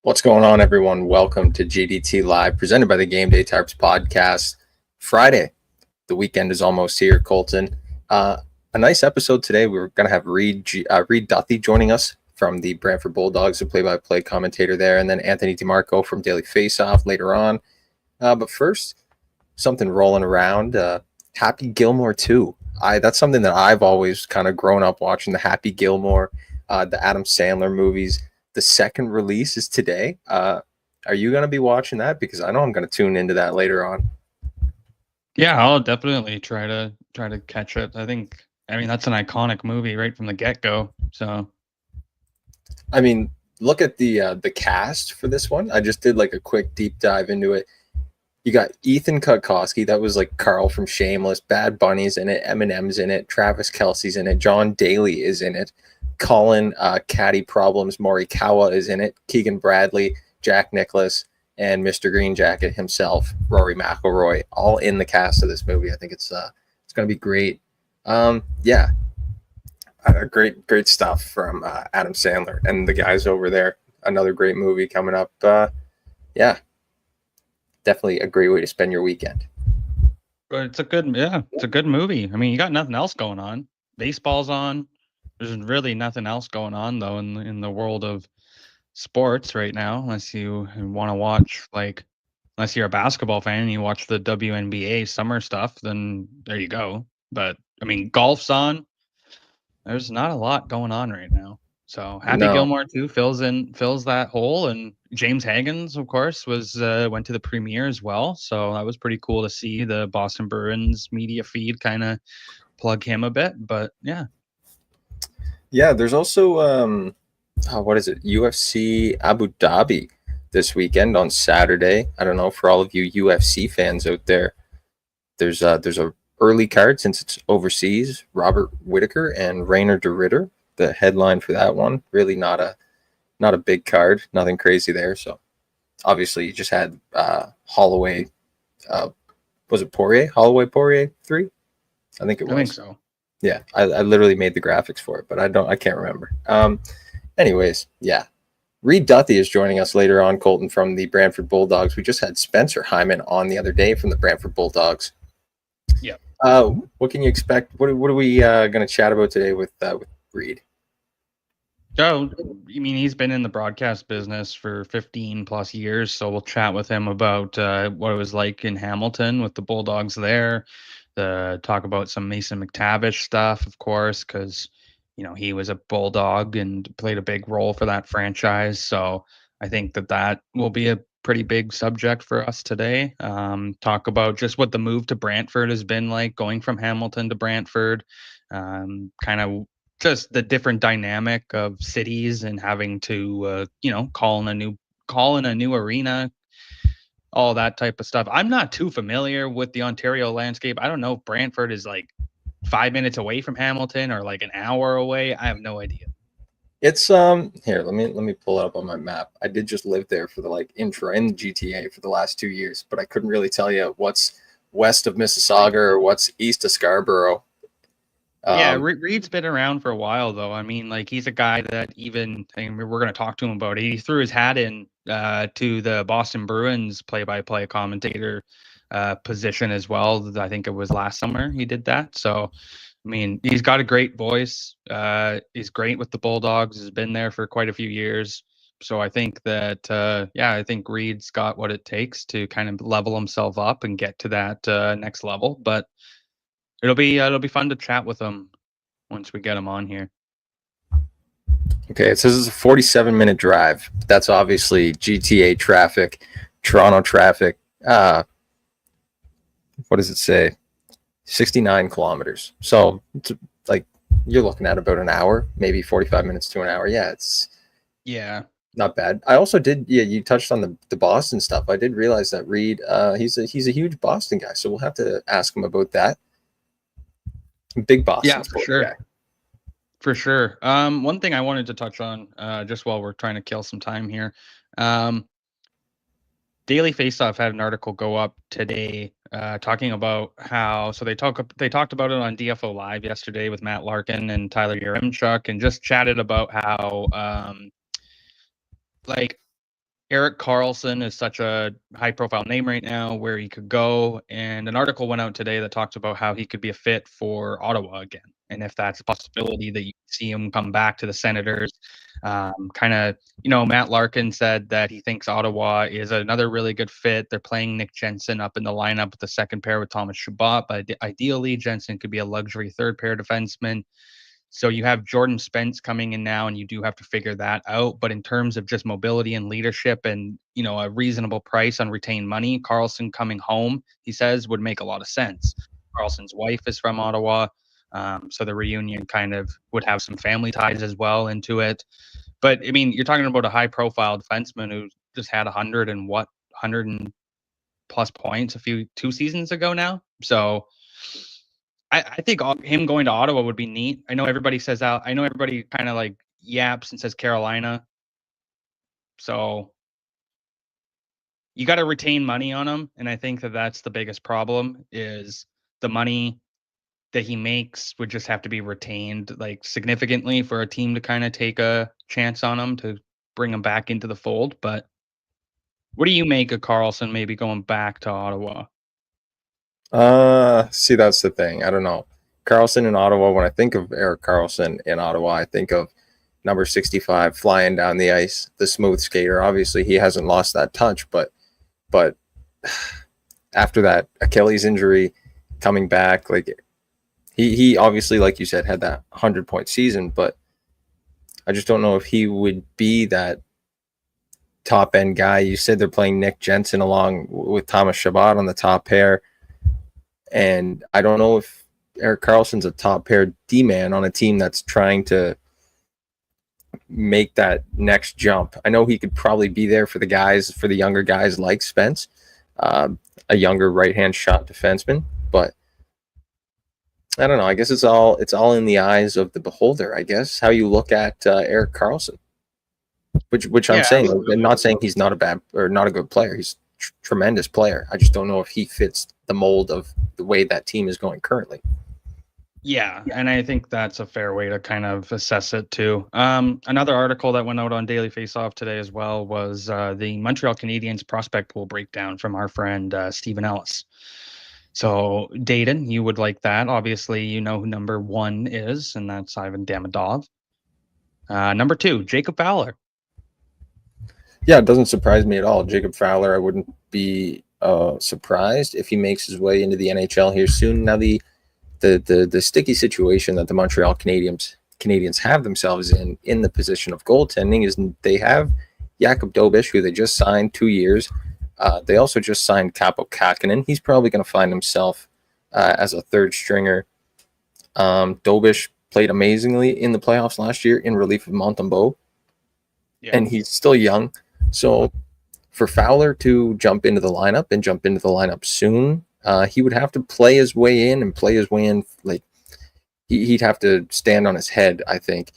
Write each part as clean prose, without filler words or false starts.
What's going on, everyone? Welcome to GDT Live, presented by the Game Day Tarps podcast. Friday, the weekend is almost here, Colton. A nice episode today. We're going to have Reed Duthie joining us from the Brantford Bulldogs, the play-by-play commentator there, and then Anthony DeMarco from Daily Faceoff later on. But first, something rolling around. Happy Gilmore 2. That's something that I've always kind of grown up watching, the Happy Gilmore, the Adam Sandler movies. The second release is today. Are you going to be watching that? Because I know I'm going to tune into that later on. Yeah, I'll definitely try to catch it. I mean that's an iconic movie right from the get-go. So I mean, look at the cast for this one. I just did like a quick deep dive into it. You got Ethan Kutkoski, that was like Carl from Shameless. Bad Bunny's in it. Eminem's in it. Travis Kelce's in it. John Daly is in it. Colin Caddy Problems Morikawa is in it. Keegan Bradley, Jack Nicklaus, and Mr. Green Jacket himself, Rory McIlroy, all in the cast of this movie. I think it's going to be great. Great stuff from Adam Sandler and the guys over there. Another great movie coming up. Definitely a great way to spend your weekend. but it's a good movie. I mean, you got nothing else going on. Baseball's on. There's really nothing else going on though in the world of sports right now, unless you want to watch unless you're a basketball fan and you watch the WNBA summer stuff, then there you go. But I mean, golf's on. There's not a lot going on right now. So Happy Gilmore 2 fills that hole, and James Higgins, of course, went to the premiere as well. So that was pretty cool to see the Boston Bruins media feed kind of plug him a bit. But yeah. Yeah, there's also what is it? UFC Abu Dhabi this weekend on Saturday. I don't know, for all of you UFC fans out there, there's a early card since it's overseas. Robert Whittaker and Rainer de Ritter, the headline for that one. Really not a big card, nothing crazy there. So obviously you just had Holloway. Was it Poirier? Holloway Poirier 3? I think it was. I think so. Yeah, I literally made the graphics for it, but I can't remember. Anyways, yeah. Reed Duthie is joining us later on, Colton, from the Brantford Bulldogs. We just had Spencer Hyman on the other day from the Brantford Bulldogs. Yeah. What can you expect? What are we going to chat about today with Reed? Oh, I mean, he's been in the broadcast business for 15 plus years, so we'll chat with him about what it was like in Hamilton with the Bulldogs there. Talk about some Mason McTavish stuff, of course, because he was a Bulldog and played a big role for that franchise. So I think that will be a pretty big subject for us today. Talk about just what the move to Brantford has been like, going from Hamilton to Brantford, kind of just the different dynamic of cities and having to call in a new arena, all that type of stuff. I'm not too familiar with the Ontario landscape. I don't know if Brantford is like 5 minutes away from Hamilton or like an hour away. I have no idea. It's here, let me pull it up on my map. I did just live there for the in the GTA for the last 2 years, but I couldn't really tell you what's west of Mississauga or what's east of Scarborough. Yeah, Reed's been around for a while, though. I mean, he's a guy that we're going to talk to him about it. He threw his hat in to the Boston Bruins play-by-play commentator position as well. I think it was last summer he did that. So, I mean, he's got a great voice. He's great with the Bulldogs. He's been there for quite a few years. So I think that, I think Reed's got what it takes to kind of level himself up and get to that next level. But it'll be fun to chat with him once we get him on here. Okay, it says it's a 47-minute drive. That's obviously GTA traffic, Toronto traffic. What does it say? 69 kilometers. So you're looking at about an hour, maybe 45 minutes to an hour. Yeah, it's not bad. I also did. Yeah, you touched on the Boston stuff. I did realize that Reed, he's a huge Boston guy. So we'll have to ask him about that. Big Boston. Yeah, for sure. Guy. For sure. One thing I wanted to touch on, just while we're trying to kill some time here, Daily Faceoff had an article go up today, talking about how. So they talked about it on DFO Live yesterday with Matt Larkin and Tyler Yaremchuk, and just chatted about how, Erik Karlsson is such a high-profile name right now, where he could go, and an article went out today that talks about how he could be a fit for Ottawa again, and if that's a possibility that you see him come back to the Senators. Matt Larkin said that he thinks Ottawa is another really good fit. They're playing Nick Jensen up in the lineup with the second pair with Thomas Chabot, but ideally Jensen could be a luxury third pair defenseman. So you have Jordan Spence coming in now, and you do have to figure that out. But in terms of just mobility and leadership and, a reasonable price on retained money, Karlsson coming home, he says, would make a lot of sense. Karlsson's wife is from Ottawa. So the reunion kind of would have some family ties as well into it. But I mean, you're talking about a high profile defenseman who just had 100 and plus points 2 seasons ago now. So I think him going to Ottawa would be neat. I know everybody says out. I know everybody kind of like yaps and says Carolina. So you got to retain money on him, and I think that that's the biggest problem. Is the money that he makes would just have to be retained like significantly for a team to kind of take a chance on him to bring him back into the fold. But what do you make of Karlsson maybe going back to Ottawa? See, that's the thing. I don't know. Karlsson in Ottawa, when I think of Erik Karlsson in Ottawa, I think of number 65 flying down the ice, the smooth skater. Obviously, he hasn't lost that touch, but after that Achilles injury coming back, like he obviously, like you said, had that 100-point season, but I just don't know if he would be that top end guy. You said they're playing Nick Jensen along with Thomas Chabot on the top pair. And I don't know if Erik Karlsson's a top pair D-man on a team that's trying to make that next jump. I know he could probably be there for the younger guys like Spence, a younger right-hand shot defenseman. But I don't know. I guess it's all in the eyes of the beholder, I guess, how you look at Erik Karlsson. Which I'm saying, I'm not saying he's not a bad or not a good player. He's tremendous player. I just don't know if he fits the mold of the way that team is going currently. Yeah, and I think that's a fair way to kind of assess it too. Another article that went out on Daily Faceoff today as well was the Montreal Canadiens prospect pool breakdown from our friend Stephen Ellis. So, Dayton, you would like that. Obviously, you know who number 1 is, and that's Ivan Demidov. Number 2, Jacob Fowler. Yeah, it doesn't surprise me at all. Jacob Fowler, I wouldn't be surprised if he makes his way into the NHL here soon. Now, the sticky situation that the Montreal Canadiens have themselves in the position of goaltending is they have Jakub Dobeš, who they just signed 2 years. They also just signed Kaapo Kähkönen. He's probably going to find himself as a third stringer. Dobeš played amazingly in the playoffs last year in relief of Montembeault, and he's still young. So for Fowler to jump into the lineup soon, he would have to play his way in like he'd have to stand on his head, I think.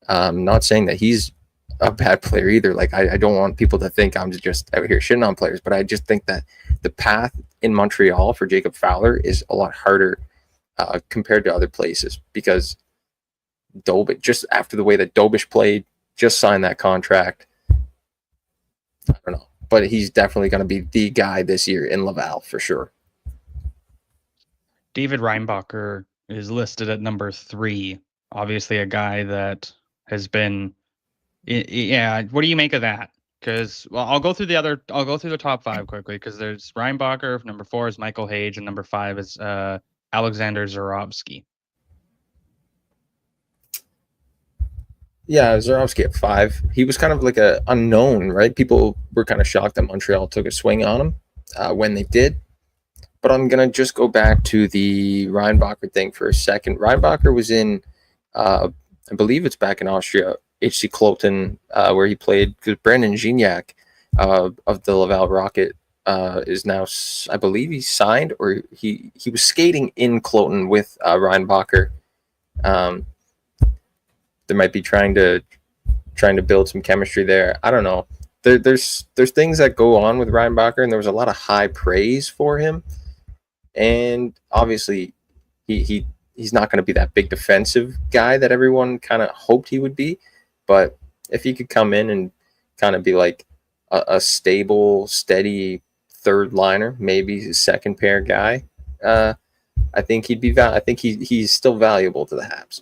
Not saying that he's a bad player either. Like I don't want people to think I'm just out here shitting on players, but I just think that the path in Montreal for Jacob Fowler is a lot harder compared to other places, because Dobeš, just after the way that Dobeš played, just signed that contract. I don't know, but he's definitely going to be the guy this year in Laval for sure. David Reinbacher is listed at number 3. Obviously, a guy that has been. Yeah, what do you make of that? Because I'll go through the top 5 quickly. Because there's Reinbacher. Number 4 is Michael Hage, and number 5 is Alexander Zurovsky. Yeah, Zurovsky at 5. He was kind of like a unknown, right? People were kind of shocked that Montreal took a swing on him when they did. But I'm going to just go back to the Reinbacher thing for a second. Reinbacher was in, I believe it's back in Austria, HC Cloton, where he played, because Brandon Gignac of the Laval Rocket is now, I believe he signed, or he was skating in Cloton with Reinbacher. They might be trying to build some chemistry there. I don't know. There's things that go on with Reinbacher, and there was a lot of high praise for him. And obviously, he's not going to be that big defensive guy that everyone kind of hoped he would be. But if he could come in and kind of be like a stable, steady third liner, maybe a second pair guy, I think he'd be. I think he's still valuable to the Habs.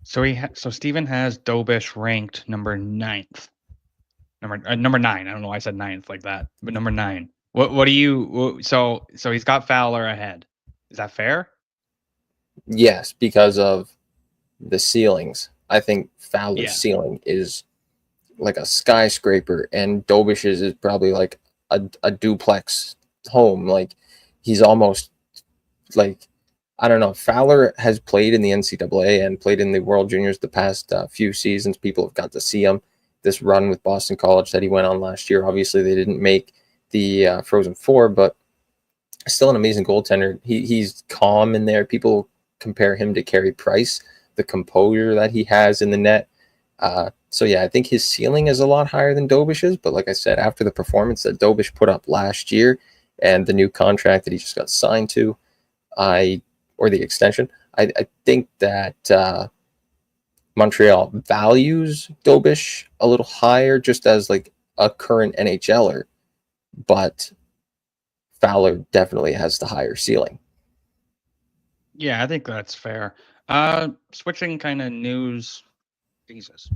So Steven has Dobish ranked number ninth. Number nine. I don't know why I said ninth like that, but number nine. What do you? So he's got Fowler ahead. Is that fair? Yes, because of the ceilings. I think Fowler's Yeah. ceiling is like a skyscraper, and Dobish's is probably like a duplex home. Like he's almost like, I don't know. Fowler has played in the NCAA and played in the World Juniors the past few seasons. People have got to see him. This run with Boston College that he went on last year. Obviously, they didn't make the Frozen Four, but still an amazing goaltender. He's calm in there. People compare him to Carey Price, the composure that he has in the net. So yeah, I think his ceiling is a lot higher than Dobish's. But like I said, after the performance that Dobish put up last year and the new contract that he just got signed to, or the extension, I think that Montreal values Dobish a little higher just as like a current NHLer, but Fowler definitely has the higher ceiling. Yeah, I think that's fair. Switching kind of news. Jesus.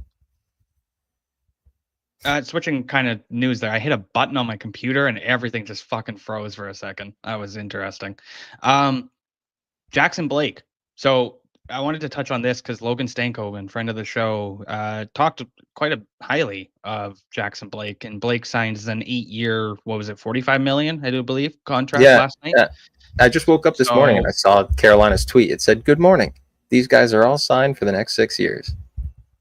Switching kind of news there. I hit a button on my computer and everything just fucking froze for a second. That was interesting. Jackson Blake. So I wanted to touch on this because Logan Stankoven, friend of the show, talked quite highly of Jackson Blake, and Blake signs an 8-year, what was it, 45 million, I do believe, contract last night. Yeah. I just woke up this morning and I saw Carolina's tweet. It said, "Good morning. These guys are all signed for the next 6 years."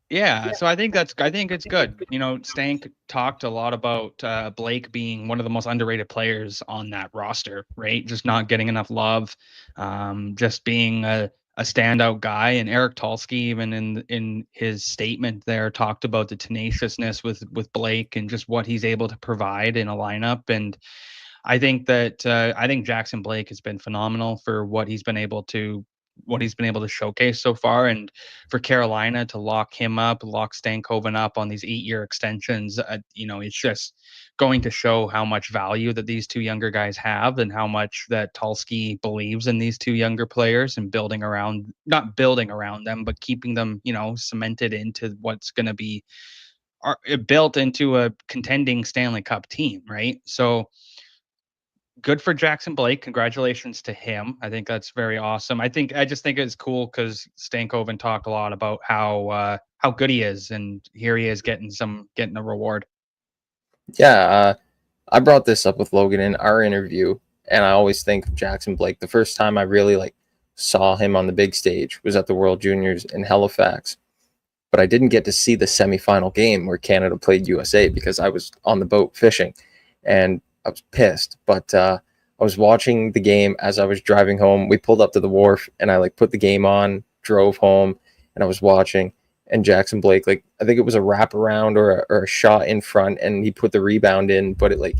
Yeah, so I think it's good. You know, Stank talked a lot about Blake being one of the most underrated players on that roster, right? Just not getting enough love, just being a standout guy. And Eric Tulsky, even in his statement there, talked about the tenaciousness with Blake and just what he's able to provide in a lineup. And I think that I think Jackson Blake has been phenomenal for what he's been able to showcase so far. And for Carolina to lock him up, lock Stankoven up on these 8-year extensions, it's just going to show how much value that these two younger guys have and how much that Tulsky believes in these two younger players and not building around them, but keeping them, cemented into what's going to be built into a contending Stanley Cup team, right? So good for Jackson Blake. Congratulations to him. I think that's very awesome. I just think it's cool because Stankoven talked a lot about how good he is, and here he is getting a reward. Yeah, I brought this up with Logan in our interview, and I always think of Jackson Blake. The first time I really saw him on the big stage was at the World Juniors in Halifax, but I didn't get to see the semifinal game where Canada played USA because I was on the boat fishing, and I was pissed. But I was watching the game as I was driving home. We pulled up to the wharf, and I put the game on, drove home, and I was watching. And Jackson Blake, I think it was a wraparound or a shot in front, and he put the rebound in, but it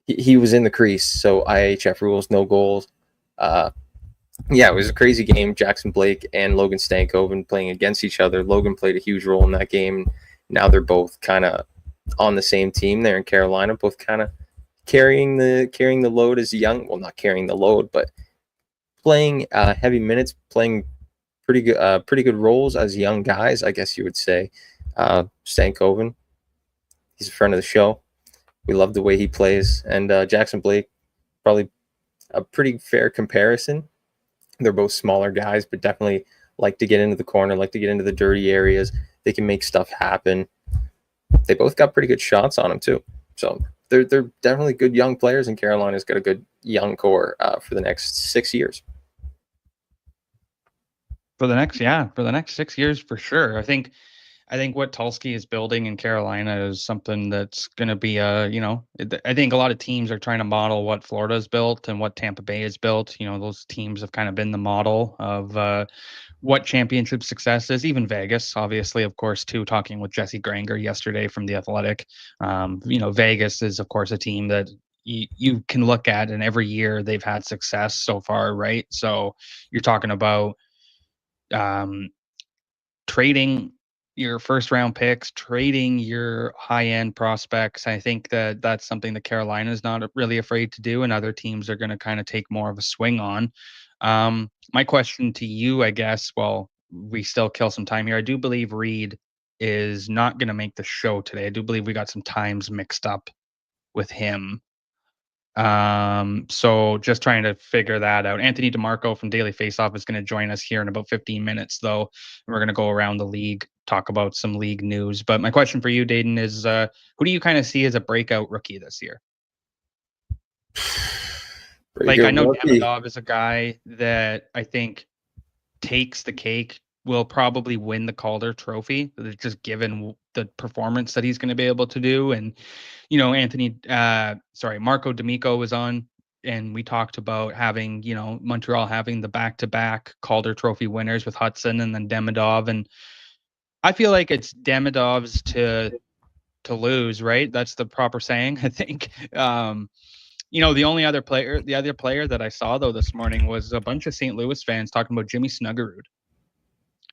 he was in the crease. So IHF rules, no goals. Yeah, it was a crazy game. Jackson Blake and Logan Stankoven playing against each other. Logan played a huge role in that game. Now they're both kind of on the same team there in Carolina, both kind of carrying the load as young. Well, not carrying the load, but playing heavy minutes, playing pretty good roles as young guys, I guess you would say. Stankoven, he's a friend of the show. We love the way he plays, and Jackson Blake, probably a pretty fair comparison. They're both smaller guys, but definitely like to get into the corner, like to get into the dirty areas. They can make stuff happen. They both got pretty good shots on them too. So they're definitely good young players, and Carolina's got a good young core for the next 6 years. For the next 6 years, for sure. I think what Tulsky is building in Carolina is something that's going to be I think a lot of teams are trying to model what Florida's built and what Tampa Bay has built. Those teams have kind of been the model of what championship success is. Even Vegas, obviously, of course, too, talking with Jesse Granger yesterday from The Athletic. Vegas is, of course, a team that you can look at, and every year they've had success so far, right? So you're talking about trading your first round picks, trading your high end prospects. I think that that's something that Carolina is not really afraid to do, and other teams are going to kind of take more of a swing on. My question to you, I guess, well, we still kill some time here. I do believe Reed is not going to make the show today. I do believe we got some times mixed up with him. So just trying to figure that out. Anthony DeMarco from Daily Faceoff is going to join us here in about 15 minutes, though. We're going to go around the league, talk about some league news. But my question for you, Dayton, is who do you kind of see as a breakout rookie this year? Like, I know Demidov is a guy that I think takes the cake, will probably win the Calder Trophy, just given the performance that he's going to be able to do. And, you know, Marco D'Amico was on, and we talked about having, you know, Montreal having the back-to-back Calder Trophy winners with Hudson and then Demidov. And I feel like it's Demidov's to lose, right? That's the proper saying, I think. You know, the other player that I saw though this morning was a bunch of St. Louis fans talking about Jimmy Snuggerud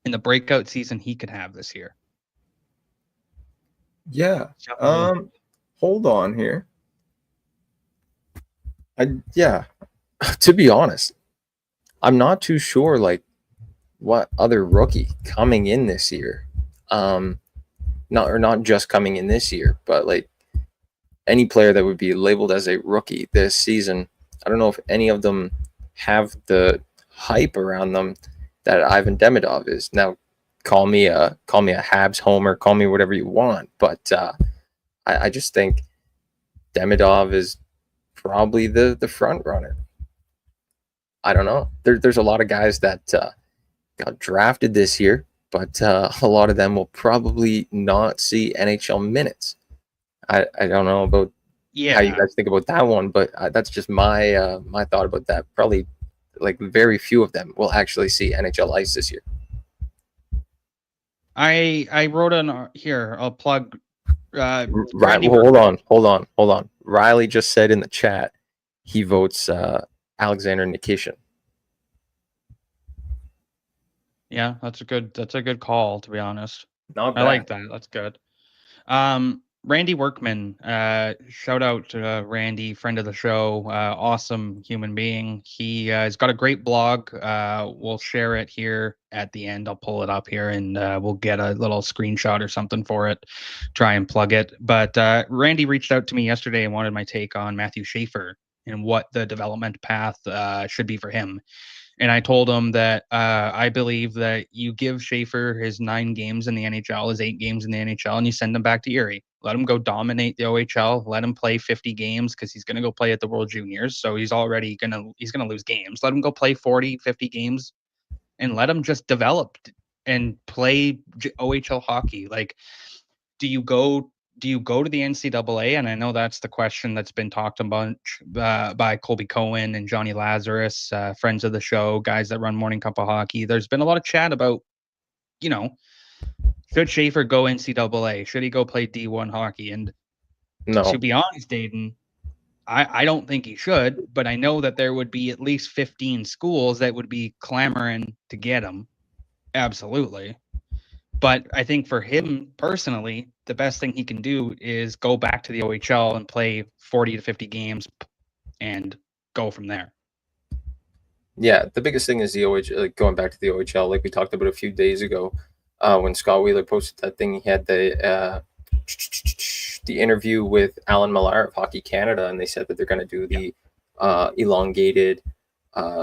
in the breakout season he could have this year. Yeah. Hold on here. To be honest, I'm not too sure like what other rookie coming in this year. Not just coming in this year, but like any player that would be labeled as a rookie this season. I don't know if any of them have the hype around them that Ivan Demidov is. Now, call me a Habs homer, call me whatever you want, but I just think Demidov is probably the front runner. I don't know. There's a lot of guys that got drafted this year, but a lot of them will probably not see NHL minutes. I don't know about how you guys think about that one, but that's just my my thought about that. Probably like very few of them will actually see NHL ice this year. I wrote on here. I'll plug. Right. Hold on. Riley just said in the chat he votes Alexander Nikishin. Yeah, that's a good call, to be honest. Not bad. I like that. That's good. Randy Workman, shout out to Randy, friend of the show, awesome human being. He's got a great blog. We'll share it here at the end. I'll pull it up here and we'll get a little screenshot or something for it, try and plug it. But Randy reached out to me yesterday and wanted my take on Matthew Schaefer and what the development path should be for him. And I told him that I believe that you give Schaefer his 9 games in the NHL, his 8 games in the NHL, and you send him back to Erie. Let him go dominate the OHL. Let him play 50 games because he's going to go play at the World Juniors. So he's already going to lose games. Let him go play 40, 50 games and let him just develop and play OHL hockey. Like, do you go to the NCAA? And I know that's the question that's been talked a bunch by Colby Cohen and Johnny Lazarus, friends of the show, guys that run Morning Cup of Hockey. There's been a lot of chat about, you know, should Schaefer go NCAA? Should he go play D1 hockey? And to be honest, Dayton, I don't think he should, but I know that there would be at least 15 schools that would be clamoring to get him. Absolutely. But I think for him personally, the best thing he can do is go back to the OHL and play 40 to 50 games and go from there. Yeah, the biggest thing is the OHL, like going back to the OHL, like we talked about a few days ago when Scott Wheeler posted that thing. He had the interview with Alan Millar of Hockey Canada, and they said that they're going to do the elongated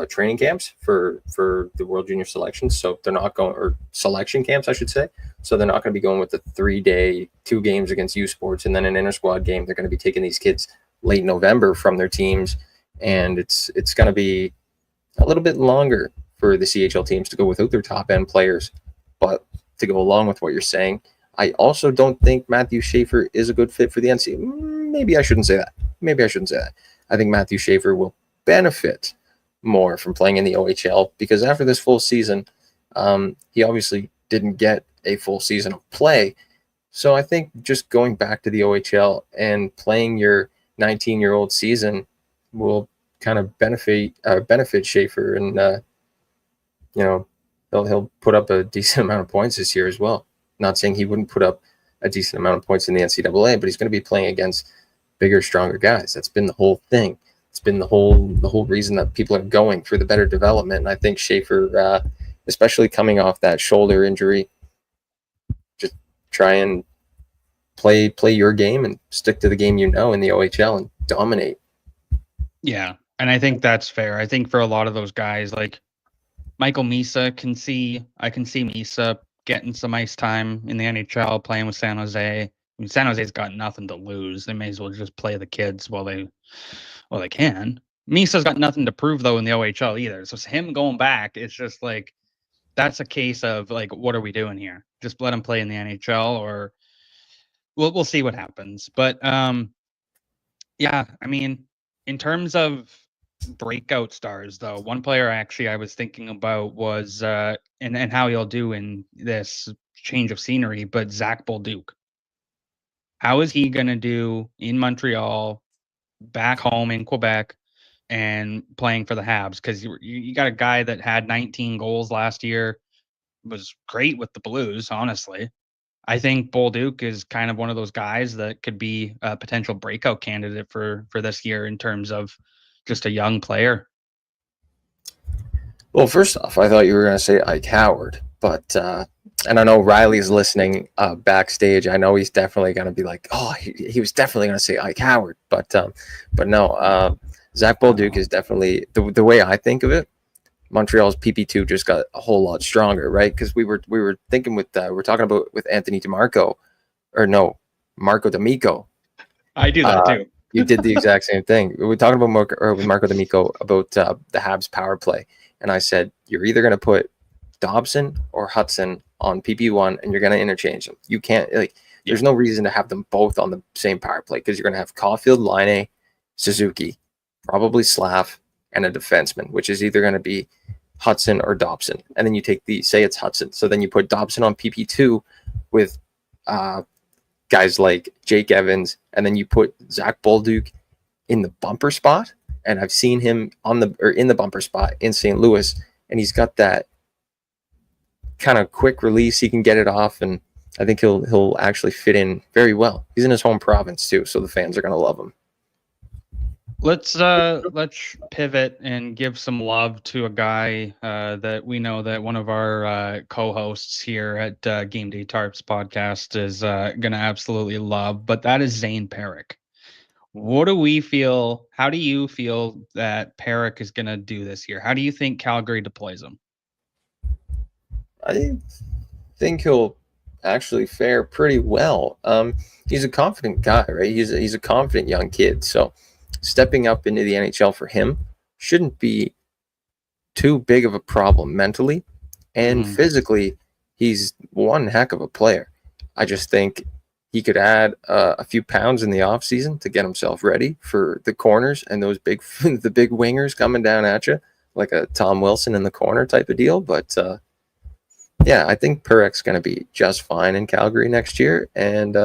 training camps for the World Junior selections. So they're not going, or selection camps, I should say. So they're not going to be going with the 3-day, 2 games against U Sports and then an inter squad game. They're going to be taking these kids late November from their teams, and it's going to be a little bit longer for the CHL teams to go without their top end players. But to go along with what you're saying, I also don't think Matthew Schaefer is a good fit for the NCAA. Maybe I shouldn't say that. I think Matthew Schaefer will benefit more from playing in the OHL because after this full season, he obviously didn't get a full season of play. So I think just going back to the OHL and playing your 19-year-old season will kind of benefit Schaefer, and you know, he'll put up a decent amount of points this year as well. Not saying he wouldn't put up a decent amount of points in the NCAA, but he's going to be playing against bigger, stronger guys. That's been the whole thing. It's been the whole reason that people are going for the better development. And I think Schaefer, especially coming off that shoulder injury, just try and play your game and stick to the game in the OHL and dominate. Yeah, and I think that's fair. I think for a lot of those guys, like Michael Misa, I can see Misa getting some ice time in the NHL, playing with San Jose. I mean, San Jose's got nothing to lose. They may as well just play the kids while they can. Misa's got nothing to prove though in the OHL either. So him going back, it's just like that's a case of like, what are we doing here? Just let him play in the NHL, or we'll see what happens. But yeah, I mean, in terms of breakout stars, though, one player actually I was thinking about was and how he'll do in this change of scenery, but Zach Bolduc. How is he going to do in Montreal, back home in Quebec, and playing for the Habs? Because you got a guy that had 19 goals last year, was great with the Blues, honestly. I think Bolduc is kind of one of those guys that could be a potential breakout candidate for this year in terms of just a young player. Well, first off, I thought you were going to say Ike Howard, but and I know Riley's listening backstage. I know he's definitely going to be like, oh, he was definitely going to say Ike Howard, but no, Zach Bolduc is definitely the way I think of it. Montreal's PP2 just got a whole lot stronger, right? Because we were thinking we're talking about with Anthony DeMarco, or no, Marco D'Amico. I do that too. You did the exact same thing. We were talking about with Marco D'Amico about the Habs power play, and I said you're either going to put Dobson or Hudson on PP1, and you're going to interchange them. You can't There's no reason to have them both on the same power play because you're going to have Caulfield, Laine, Suzuki, probably Slav, and a defenseman, which is either going to be Hudson or Dobson. And then you take say it's Hudson. So then you put Dobson on PP2 with guys like Jake Evans, and then you put Zach Bolduc in the bumper spot. And I've seen him in the bumper spot in St. Louis, and he's got that kind of quick release. He can get it off, and I think he'll actually fit in very well. He's in his home province too, so the fans are going to love him. Let's pivot and give some love to a guy that we know that one of our co-hosts here at Game Day Tarps podcast is going to absolutely love, but that is Zane Parekh. What do we feel? How do you feel that Parekh is going to do this year? How do you think Calgary deploys him? I think he'll actually fare pretty well. He's a confident guy, right? He's a confident young kid, so stepping up into the NHL for him shouldn't be too big of a problem mentally and physically. He's one heck of a player. I just think he could add a few pounds in the off season to get himself ready for the corners and those the big wingers coming down at you, like a Tom Wilson in the corner type of deal. But yeah, I think Parech's going to be just fine in Calgary next year. And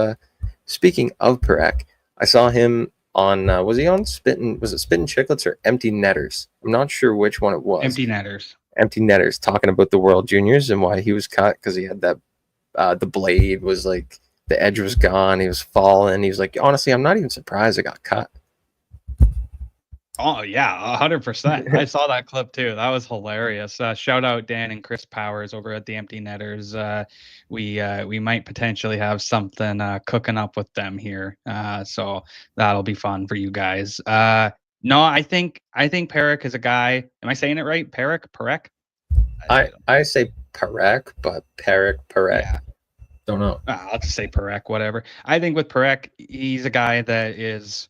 speaking of Parekh, I saw him on was he on Spittin' Chicklets or Empty Netters? I'm not sure which one it was. Empty Netters talking about the World Juniors and why he was cut because he had that the blade was like the edge was gone. He was falling. He was like, honestly, I'm not even surprised I got cut. Oh yeah, 100%. I saw that clip too. That was hilarious. Shout out Dan and Chris Powers over at the Empty Netters. We might potentially have something cooking up with them here. So that'll be fun for you guys. No, I think Parekh is a guy. Am I saying it right? Parekh? I say Parekh, but Parekh. Yeah. Don't know. I'll just say Parekh, whatever. I think with Parekh, he's a guy that is,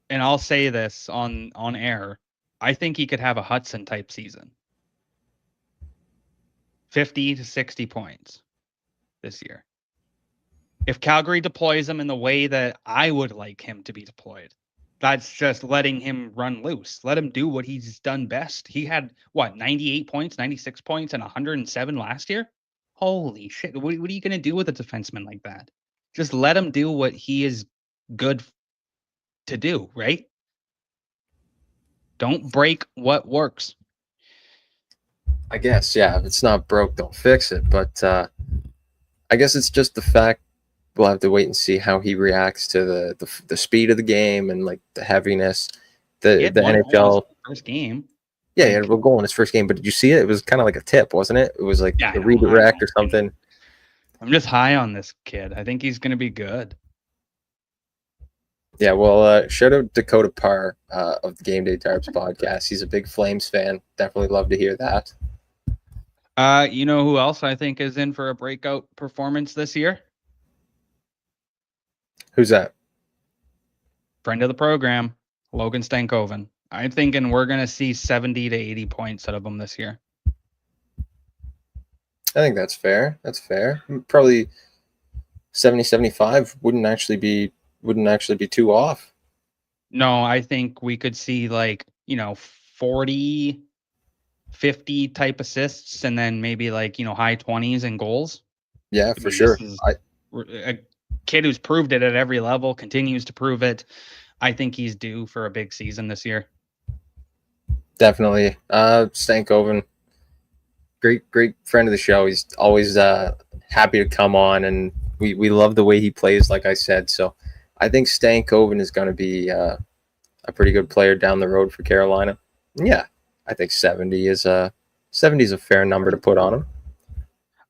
and I'll say this on air, I think he could have a Hudson type season. 50 to 60 points this year. If Calgary deploys him in the way that I would like him to be deployed, that's just letting him run loose. Let him do what he's done best. He had, 98 points, 96 points, and 107 last year? Holy shit. What are you going to do with a defenseman like that? Just let him do what he is good to do, right? Don't break what works. I guess, yeah. If it's not broke, don't fix it. But I guess it's just the fact we'll have to wait and see how he reacts to the speed of the game and like the heaviness. He The had one goal in his NHL. first game. Yeah, he had Like, a goal in his first game, but did you see it? It was kind of like a tip, wasn't it? It was like yeah, a redirect or something. I'm just high on this kid. I think he's going to be good. Yeah, well, shout out Dakota Parr of the Game Day Tarps podcast. He's a big Flames fan. Definitely love to hear that. You know who else I think is in for a breakout performance this year? Who's that? Friend of the program, Logan Stankoven. I'm thinking we're going to see 70 to 80 points out of him this year. I think that's fair. That's fair. Probably 70, 75 wouldn't actually be too off. No, I think we could see 40, 50 type assists and then maybe high 20s and goals. Yeah, for sure. A kid who's proved it at every level, continues to prove it. I think he's due for a big season this year. Definitely. Stankoven, great friend of the show. He's always happy to come on, and we love the way he plays, like I said. So I think Stankoven is going to be a pretty good player down the road for Carolina. Yeah, I think 70 is a fair number to put on him.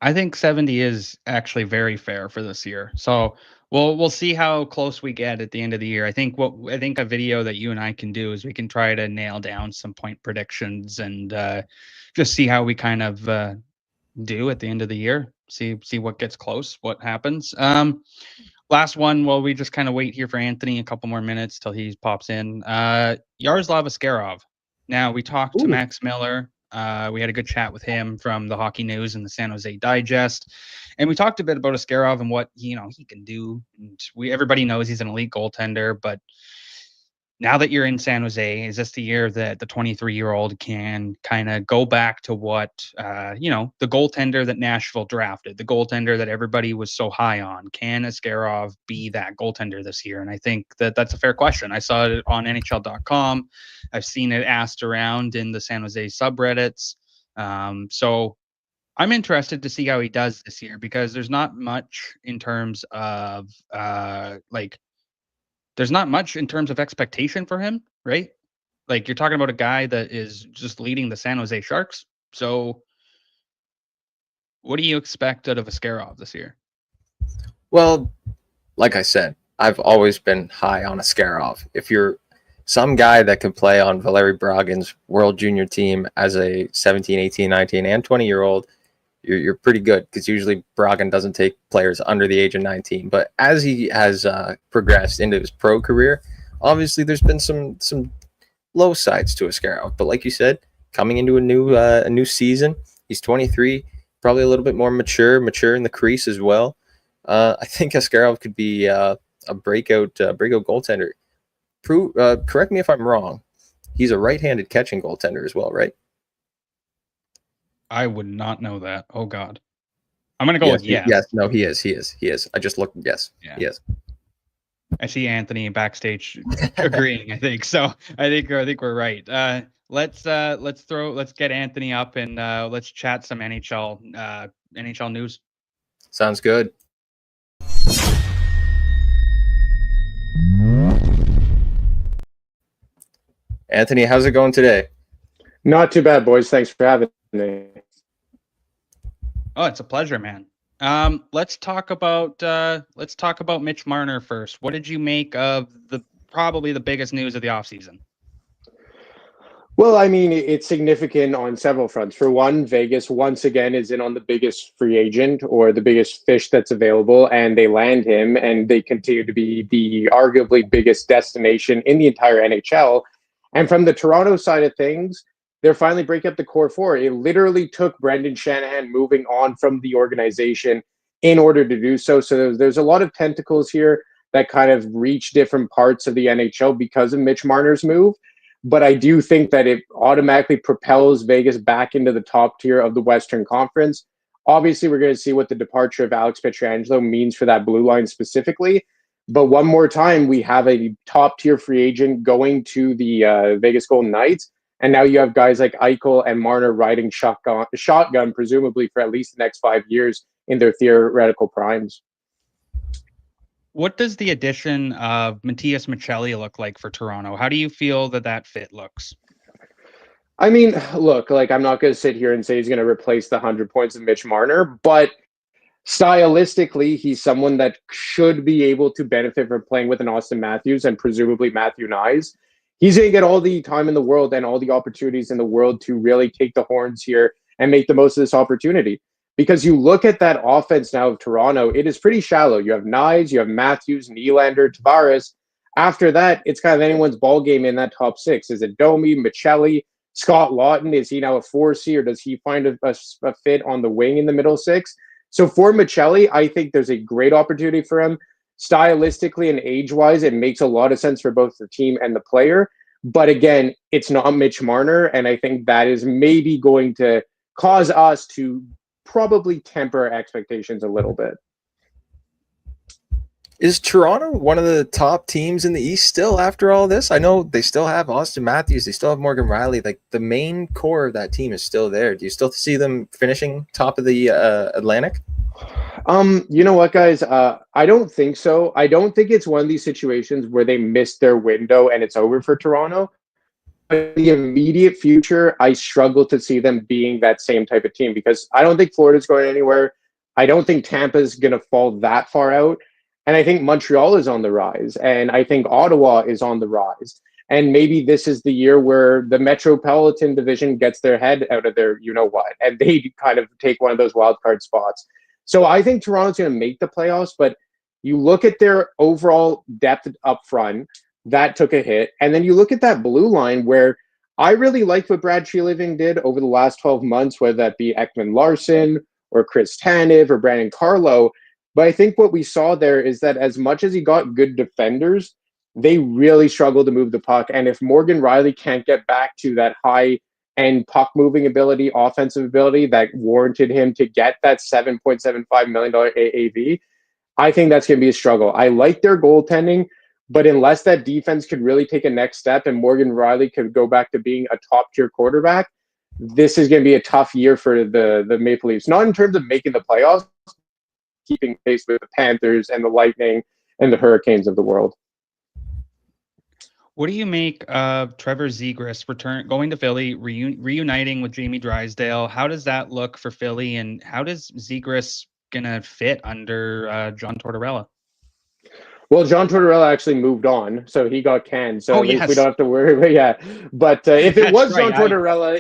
I think 70 is actually very fair for this year. So we'll see how close we get at the end of the year. I think a video that you and I can do is we can try to nail down some point predictions and just see how we kind of do at the end of the year. See what gets close, what happens. Last one, while we just kind of wait here for Anthony a couple more minutes till he pops in. Yaroslav Askarov. Now, we talked to Max Miller. We had a good chat with him from the Hockey News and the San Jose Digest. And we talked a bit about Askarov and what he can do. And everybody knows he's an elite goaltender, but now that you're in San Jose, is this the year that the 23-year-old can kind of go back to what, the goaltender that Nashville drafted, the goaltender that everybody was so high on? Can Askarov be that goaltender this year? And I think that's a fair question. I saw it on NHL.com. I've seen it asked around in the San Jose subreddits. So I'm interested to see how he does this year because there's not much in terms of there's not much in terms of expectation for him, right? Like, you're talking about a guy that is just leading the San Jose Sharks. So what do you expect out of Askarov this year? Well, like I said, I've always been high on Askarov. If you're some guy that can play on Valeri Bragan's World Junior team as a 17, 18, 19, and 20-year-old, you're pretty good because usually Bragan doesn't take players under the age of 19. But as he has progressed into his pro career, obviously there's been some low sides to Askarov. But like you said, coming into a new season, he's 23, probably a little bit more mature in the crease as well. I think Askarov could be a breakout goaltender. Correct me if I'm wrong. He's a right-handed catching goaltender as well, right? I would not know that. Oh God, I'm gonna go with yes. Yes, no, he is. I just looked. Yes, yeah. He is. I see Anthony backstage agreeing. I think so. I think we're right. Let's get Anthony up and let's chat some NHL news. Sounds good. Anthony, how's it going today? Not too bad, boys. Thanks for having me. Oh, it's a pleasure, man. Let's talk about Mitch Marner first. What did you make of probably the biggest news of the offseason? Well, I mean, it's significant on several fronts. For one, Vegas once again is in on the biggest free agent or the biggest fish that's available, and they land him, and they continue to be the arguably biggest destination in the entire NHL. And from the Toronto side of things, they're finally breaking up the core four. It literally took Brendan Shanahan moving on from the organization in order to do so. So there's a lot of tentacles here that kind of reach different parts of the NHL because of Mitch Marner's move. But I do think that it automatically propels Vegas back into the top tier of the Western Conference. Obviously, we're going to see what the departure of Alex Pietrangelo means for that blue line specifically. But one more time, we have a top tier free agent going to the Vegas Golden Knights. And now you have guys like Eichel and Marner riding shotgun, presumably for at least the next 5 years in their theoretical primes. What does the addition of Matthias Michelli look like for Toronto? How do you feel that fit looks? I mean, look, like I'm not going to sit here and say he's going to replace the 100 points of Mitch Marner, but stylistically, he's someone that should be able to benefit from playing with an Austin Matthews and presumably Matthew Nyes. He's going to get all the time in the world and all the opportunities in the world to really take the horns here and make the most of this opportunity. Because you look at that offense now of Toronto, it is pretty shallow. You have Nyes, you have Matthews, Nylander, Tavares. After that, it's kind of anyone's ball game in that top six. Is it Domi, Michelli, Scott Lawton? Is he now a 4C, or does he find a fit on the wing in the middle six? So for Michelli, I think there's a great opportunity for him. Stylistically and age-wise, it makes a lot of sense for both the team and the player. But again, it's not Mitch Marner, and I think that is maybe going to cause us to probably temper our expectations a little bit. Is Toronto one of the top teams in the East still after all this? I know they still have Austin Matthews. They still have Morgan Rielly. Like, the main core of that team is still there. Do you still see them finishing top of the Atlantic? You know what, guys? I don't think so. I don't think it's one of these situations where they missed their window and it's over for Toronto. But in the immediate future, I struggle to see them being that same type of team, because I don't think Florida's going anywhere. I don't think Tampa's going to fall that far out. And I think Montreal is on the rise. And I think Ottawa is on the rise. And maybe this is the year where the Metropolitan Division gets their head out of their you-know-what, and they kind of take one of those wild card spots. So I think Toronto's going to make the playoffs, but you look at their overall depth up front, that took a hit. And then you look at that blue line, where I really liked what Brad Treliving did over the last 12 months, whether that be Ekman Larson or Chris Tanev or Brandon Carlo. But I think what we saw there is that as much as he got good defenders, they really struggled to move the puck. And if Morgan Rielly can't get back to that high-end puck-moving ability, offensive ability that warranted him to get that $7.75 million AAV, I think that's going to be a struggle. I like their goaltending, but unless that defense could really take a next step and Morgan Rielly could go back to being a top-tier quarterback, this is going to be a tough year for the Maple Leafs. Not in terms of making the playoffs, keeping pace with the Panthers and the Lightning and the Hurricanes of the world. What do you make of Trevor Zegras going to Philly, reuniting with Jamie Drysdale? How does that look for Philly, and how does Zegras gonna fit under John Tortorella? Well, John Tortorella actually moved on, so he got canned. So at least we don't have to worry. But yeah, but if it was John Tortorella,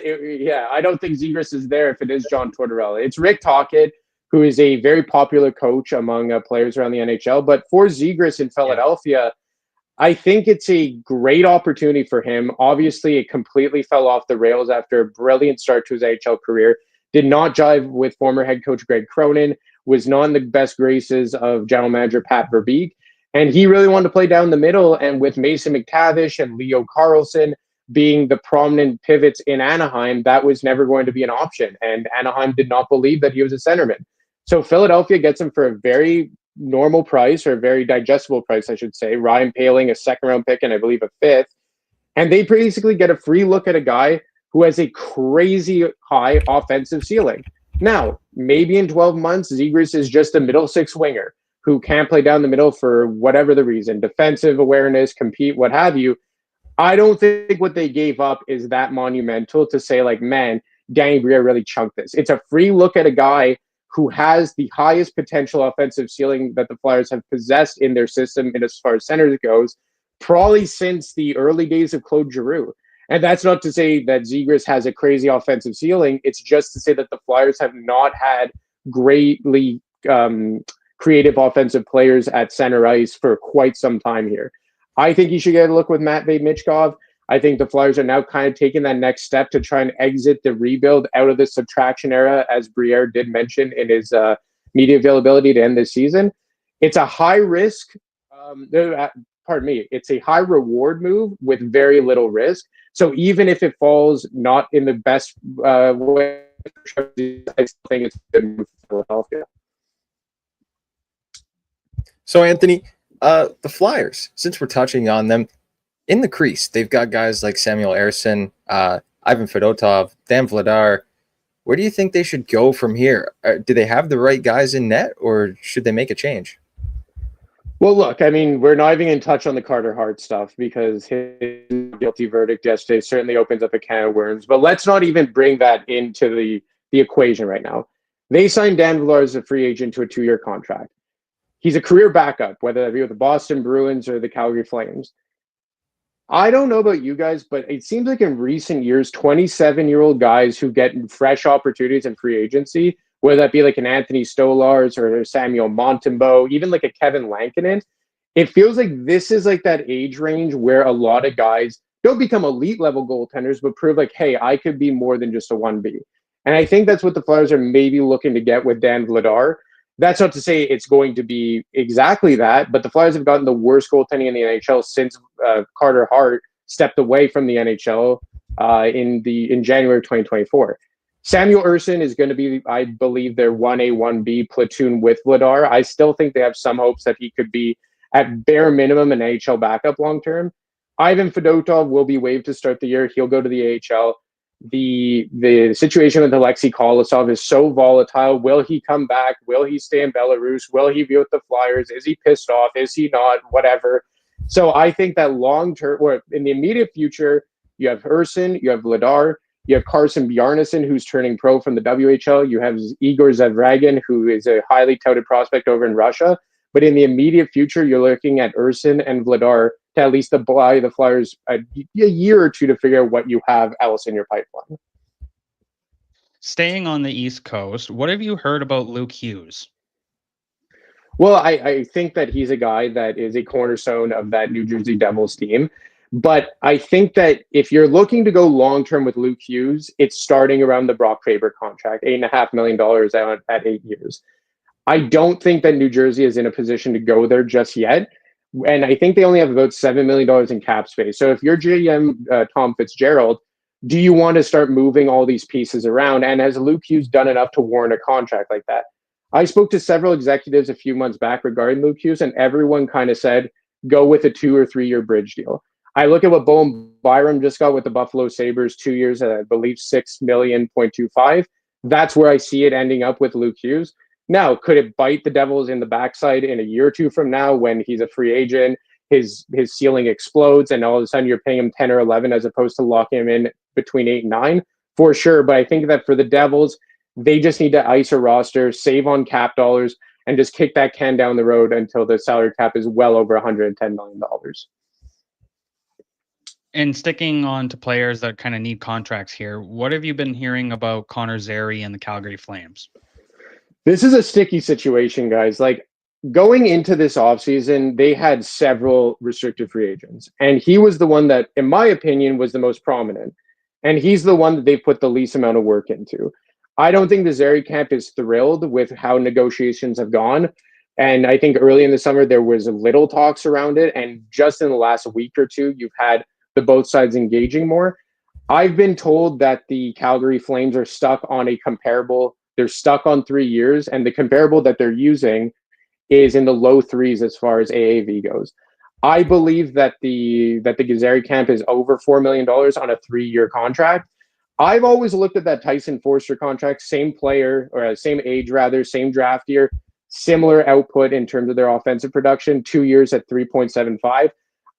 I don't think Zegras is there if it is John Tortorella. It's Rick Tocchet, who is a very popular coach among players around the NHL. But for Zegras in Philadelphia, I think it's a great opportunity for him. Obviously, it completely fell off the rails after a brilliant start to his AHL career. Did not jive with former head coach Greg Cronin, was not in the best graces of general manager Pat Verbeek. And he really wanted to play down the middle. And with Mason McTavish and Leo Carlsson being the prominent pivots in Anaheim, that was never going to be an option. And Anaheim did not believe that he was a centerman. So Philadelphia gets him for a very normal price, or a very digestible price, I should say. Ryan Poehling, a second-round pick, and I believe a fifth. And they basically get a free look at a guy who has a crazy high offensive ceiling. Now, maybe in 12 months, Zegras is just a middle six winger who can't play down the middle for whatever the reason, defensive awareness, compete, what have you. I don't think what they gave up is that monumental to say, like, man, Danny Briere really chunked this. It's a free look at a guy who has the highest potential offensive ceiling that the Flyers have possessed in their system, and as far as centers goes, probably since the early days of Claude Giroux. And that's not to say that Zegras has a crazy offensive ceiling. It's just to say that the Flyers have not had greatly creative offensive players at center ice for quite some time here. I think you should get a look with Matvei Michkov. I think the Flyers are now kind of taking that next step to try and exit the rebuild out of the subtraction era, as Briere did mention in his media availability to end this season. It's a high risk, it's a high reward move with very little risk. So even if it falls not in the best way, I still think it's a good move for Philadelphia. So, Anthony, the Flyers, since we're touching on them, in the crease, they've got guys like Samuel Ersson, Ivan Fedotov, Dan Vladar. Where do you think they should go from here? Do they have the right guys in net, or should they make a change? Well, look, I mean, we're not even going to touch on the Carter Hart stuff because his guilty verdict yesterday certainly opens up a can of worms. But let's not even bring that into the equation right now. They signed Dan Vladar as a free agent to a 2-year contract. He's a career backup, whether that be with the Boston Bruins or the Calgary Flames. I don't know about you guys, but it seems like in recent years, 27-year-old guys who get fresh opportunities in free agency, whether that be like an Anthony Stolars or Samuel Montembeault, even like a Kevin Lankinen, it feels like this is like that age range where a lot of guys don't become elite level goaltenders, but prove like, hey, I could be more than just a 1B. And I think that's what the Flyers are maybe looking to get with Dan Vladar. That's not to say it's going to be exactly that, but the Flyers have gotten the worst goaltending in the NHL since Carter Hart stepped away from the NHL in January of 2024. Samuel Ersson is going to be, I believe, their 1A, 1B platoon with Vladar. I still think they have some hopes that he could be, at bare minimum, an AHL backup long term. Ivan Fedotov will be waived to start the year. He'll go to the AHL. The situation with Alexei Kolosov is so volatile. Will he come back? Will he stay in Belarus? Will he be with the Flyers? Is he pissed off? Is he not? Whatever. So I think that long term, or in the immediate future, you have Ersson, you have Vladar, you have Carson Bjarnason, who's turning pro from the WHL. You have Igor Zavragin, who is a highly touted prospect over in Russia. But in the immediate future, you're looking at Ersson and Vladar to at least buy the Flyers a year or two to figure out what you have else in your pipeline. Staying on the East Coast, what have you heard about Luke Hughes? Well, I think that he's a guy that is a cornerstone of that New Jersey Devils team. But I think that if you're looking to go long-term with Luke Hughes, it's starting around the Brock Faber contract, $8.5 million at 8 years. I don't think that New Jersey is in a position to go there just yet. And I think they only have about $7 million in cap space. So if you're GM Tom Fitzgerald, do you want to start moving all these pieces around? And has Luke Hughes done enough to warrant a contract like that? I spoke to several executives a few months back regarding Luke Hughes, and everyone kind of said, go with a 2 or 3 year bridge deal. I look at what Bowen Byram just got with the Buffalo Sabres, 2 years at, I believe, $6.25 million. That's where I see it ending up with Luke Hughes. Now, could it bite the Devils in the backside in a year or two from now when he's a free agent, his ceiling explodes, and all of a sudden you're paying him 10 or 11 as opposed to locking him in between 8 and 9? For sure. But I think that for the Devils, they just need to ice a roster, save on cap dollars, and just kick that can down the road until the salary cap is well over $110 million. And sticking on to players that kind of need contracts here, what have you been hearing about Connor Zary and the Calgary Flames? This is a sticky situation, guys. Like, going into this offseason, they had several restricted free agents. And he was the one that, in my opinion, was the most prominent. And he's the one that they put the least amount of work into. I don't think the Zary camp is thrilled with how negotiations have gone. And I think early in the summer, there was little talks around it. And just in the last week or two, you've had the both sides engaging more. I've been told that the Calgary Flames are stuck on a comparable. They're stuck on 3 years, and the comparable that they're using is in the low threes as far as AAV goes. I believe that the Zary camp is over $4 million on a 3-year contract. I've always looked at that Tyson Foerster contract, same player, or same age rather, same draft year, similar output in terms of their offensive production, 2 years at 3.75.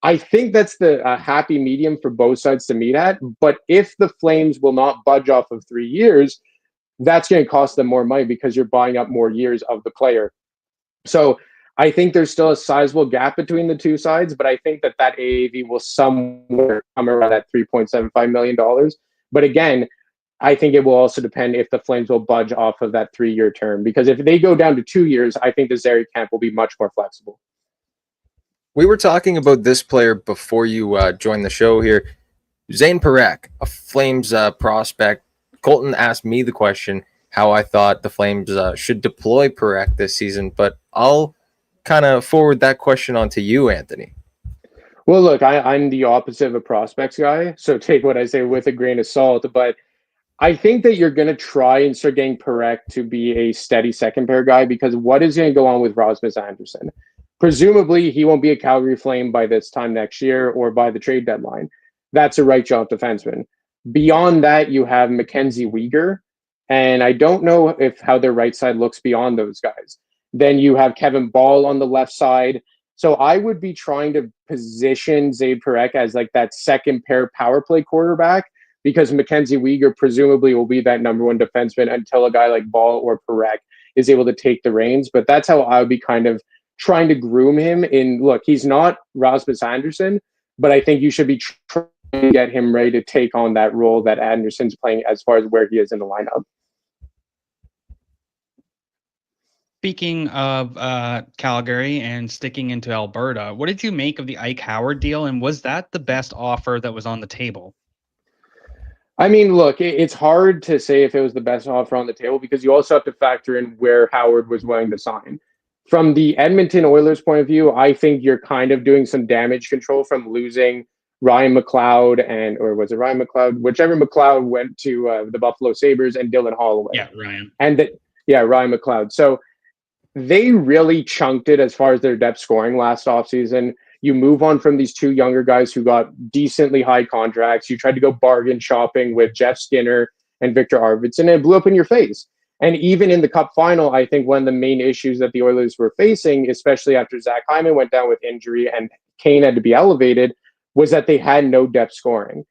I think that's the happy medium for both sides to meet at. But if the Flames will not budge off of 3 years, that's going to cost them more money because you're buying up more years of the player. So I think there's still a sizable gap between the two sides, but I think that AAV will somewhere come around that $3.75 million. But again, I think it will also depend if the Flames will budge off of that 3-year term, because if they go down to 2 years, I think the Zary camp will be much more flexible. We were talking about this player before you joined the show here. Zane Parekh, a Flames prospect. Colton asked me the question how I thought the Flames should deploy Parekh this season, but I'll kind of forward that question on to you, Anthony. Well, look, I'm the opposite of a prospects guy, so take what I say with a grain of salt, but I think that you're going to try and start getting Parekh to be a steady second pair guy, because what is going to go on with Rasmus Andersson? Presumably, he won't be a Calgary Flame by this time next year or by the trade deadline. That's a right jump defenseman. Beyond that, you have Mackenzie Weegar, And I don't know if how their right side looks beyond those guys. Then you have Kevin Ball on the left side. So I would be trying to position Zaid Perek as like that second pair power play quarterback, because Mackenzie Weegar presumably will be that number one defenseman until a guy like Ball or Perek is able to take the reins. But that's how I would be kind of trying to groom him in. Look, he's not Rasmus Anderson, but I think you should be trying to get him ready to take on that role that Anderson's playing as far as where he is in the lineup. Speaking of Calgary and sticking into Alberta, what did you make of the Ike Howard deal, and was that the best offer that was on the table? I mean, look, it's hard to say if it was the best offer on the table, because you also have to factor in where Howard was willing to sign. From the Edmonton Oilers point of view, I think you're kind of doing some damage control from losing Ryan McLeod or was it Ryan McLeod? Whichever McLeod went to the Buffalo Sabres, and Dylan Holloway. Yeah, Ryan. Ryan McLeod. So they really chunked it as far as their depth scoring last offseason. You move on from these two younger guys who got decently high contracts. You tried to go bargain shopping with Jeff Skinner and Victor Arvidsson, and it blew up in your face. And even in the Cup final, I think one of the main issues that the Oilers were facing, especially after Zach Hyman went down with injury and Kane had to be elevated, was that they had no depth scoring.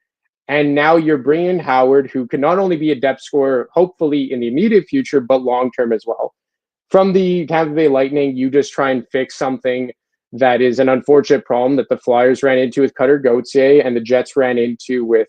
And now you're bringing Howard, who can not only be a depth scorer, hopefully in the immediate future, but long-term as well. From the Tampa Bay Lightning, you just try and fix something that is an unfortunate problem that the Flyers ran into with Cutter Gauthier and the Jets ran into with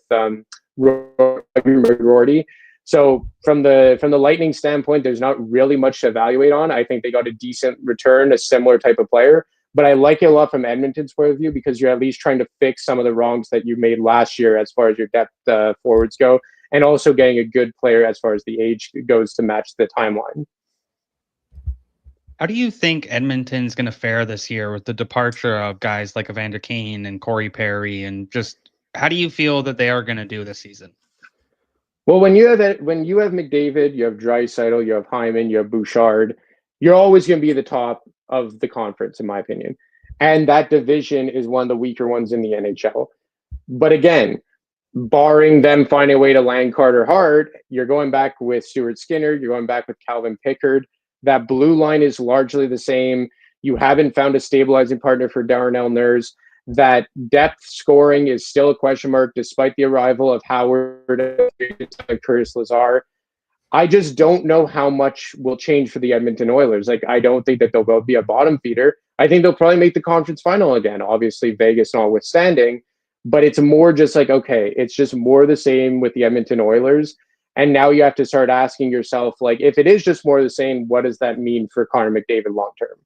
McGroarty. So from the Lightning standpoint, there's not really much to evaluate on. I think they got a decent return, a similar type of player. But I like it a lot from Edmonton's point of view, because you're at least trying to fix some of the wrongs that you made last year as far as your depth forwards go, and also getting a good player as far as the age goes to match the timeline. How do you think Edmonton's going to fare this year with the departure of guys like Evander Kane and Corey Perry, and just how do you feel that they are going to do this season? Well, when you have McDavid, you have Draisaitl, you have Hyman, you have Bouchard, you're always going to be the top of the conference, in my opinion. And that division is one of the weaker ones in the NHL. But again, barring them finding a way to land Carter Hart, you're going back with Stuart Skinner, you're going back with Calvin Pickard. That blue line is largely the same. You haven't found a stabilizing partner for Darnell Nurse. That depth scoring is still a question mark, despite the arrival of Howard and Curtis Lazar. I just don't know how much will change for the Edmonton Oilers. Like, I don't think that they'll be a bottom feeder. I think they'll probably make the conference final again, obviously Vegas notwithstanding. But it's more just like, okay, it's just more the same with the Edmonton Oilers. And now you have to start asking yourself, like, if it is just more of the same, what does that mean for Connor McDavid long-term?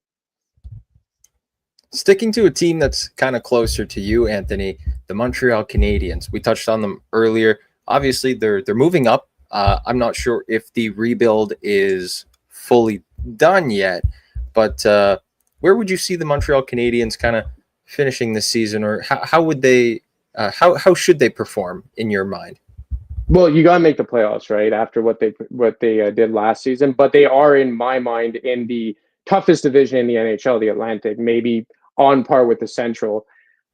Sticking to a team that's kind of closer to you, Anthony, the Montreal Canadiens. We touched on them earlier. Obviously, they're moving up. I'm not sure if the rebuild is fully done yet, but where would you see the Montreal Canadiens kind of finishing this season, or how would they, how should they perform in your mind? Well, you got to make the playoffs, right, after what they did last season. But they are, in my mind, in the toughest division in the NHL, the Atlantic, maybe on par with the Central.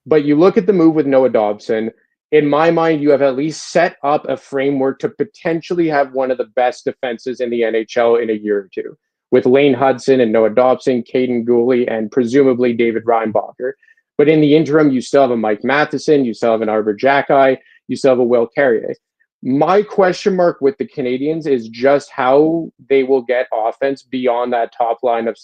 But you look at the move with Noah Dobson, in my mind, you have at least set up a framework to potentially have one of the best defenses in the NHL in a year or two, with Lane Hudson and Noah Dobson, Caden Gooley, and presumably David Reinbacher. But in the interim, you still have a Mike Matheson, you still have an Arber Xhekaj, you still have a Will Carrier. My question mark with the Canadiens is just how they will get offense beyond that top line of